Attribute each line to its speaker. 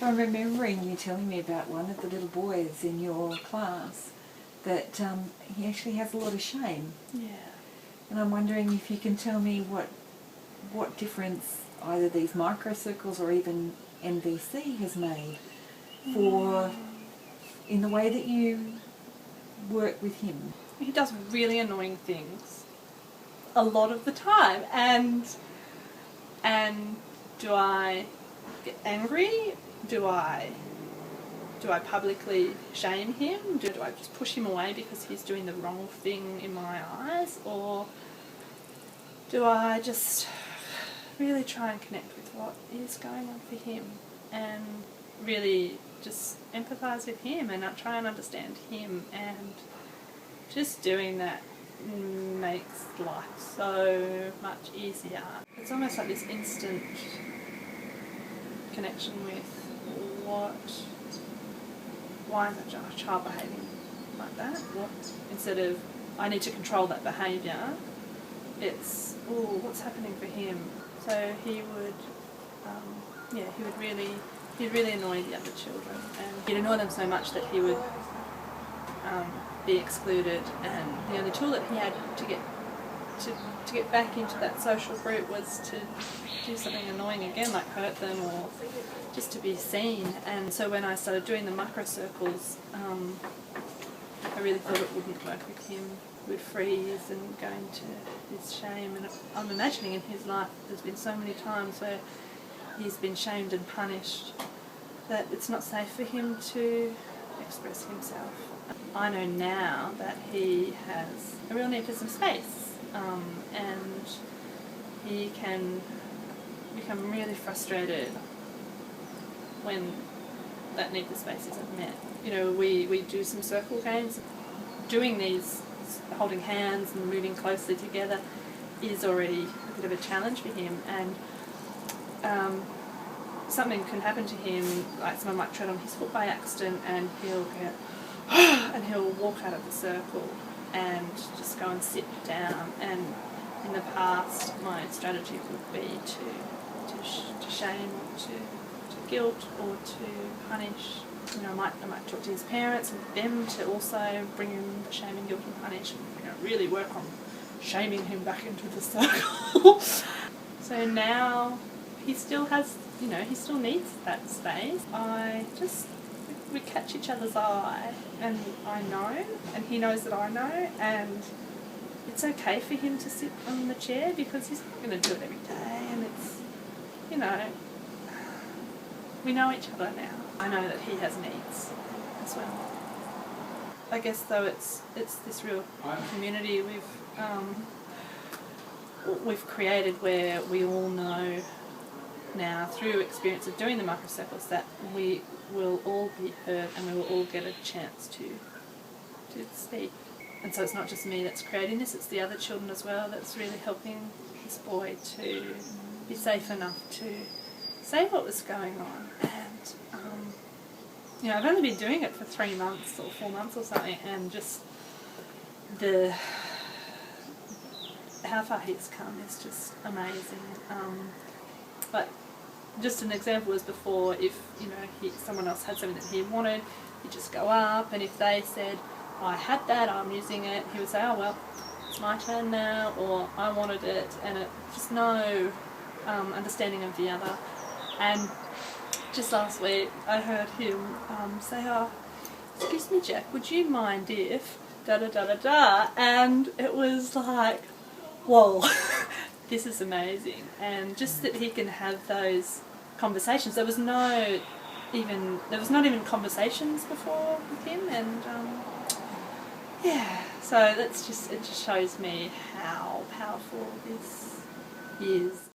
Speaker 1: I'm remembering you telling me about one of the little boys in your class that he actually has a lot of shame.
Speaker 2: Yeah.
Speaker 1: And I'm wondering if you can tell me what difference either these microcircles or even NVC has made for in the way that you work with him.
Speaker 2: He does really annoying things a lot of the time, and do I get angry? Do I publicly shame him? Do I just push him away because he's doing the wrong thing in my eyes? Or do I just really try and connect with what is going on for him and really just empathise with him and try and understand him? And just doing that makes life so much easier. It's almost like this instant connection with why is that child behaving like that? Instead of I need to control that behaviour, it's what's happening for him. So he'd really annoy the other children, and he'd annoy them so much that he would be excluded. And the only tool that he had to get back into that social group was to do something annoying again, like hurt them or just to be seen. And so when I started doing the microcircles, I really thought it wouldn't work with him. He would freeze and go into his shame. And I'm imagining in his life there's been so many times where he's been shamed and punished that it's not safe for him to express himself. I know now that he has a real need for some space, and he can become really frustrated when that need for space isn't met. You know, we do some circle games. Doing these, holding hands and moving closely together, is already a bit of a challenge for him, and something can happen to him, like someone might tread on his foot by accident and he'll get and he'll walk out of the circle and just go and sit down. And in the past my strategy would be to shame or to guilt or to punish. You know, I might talk to his parents and them to also bring in the shame and guilt and punish, and really work on shaming him back into the circle. So now he still has, he still needs that space. We catch each other's eye, and I know, and he knows that I know, and it's okay for him to sit on the chair because he's not going to do it every day, and it's, we know each other now. I know that he has needs as well. I guess though it's this real community we've created where we all know now through experience of doing the microcircles that we will all be heard and we will all get a chance to speak. And so it's not just me that's creating this, it's the other children as well that's really helping this boy to be safe enough to say what was going on. And I've only been doing it for 3 months or 4 months or something, and just how far he's come is just amazing. But just an example was before, if someone else had something that he wanted, he'd just go up, and if they said, I had that, I'm using it, he would say, oh well, it's my turn now, or I wanted it, and just no understanding of the other. And just last week I heard him say, oh, excuse me Jack, would you mind if da-da-da-da-da, and it was like, whoa, this is amazing. And just that he can have those conversations. There was not even conversations before with him, and so it just shows me how powerful this is.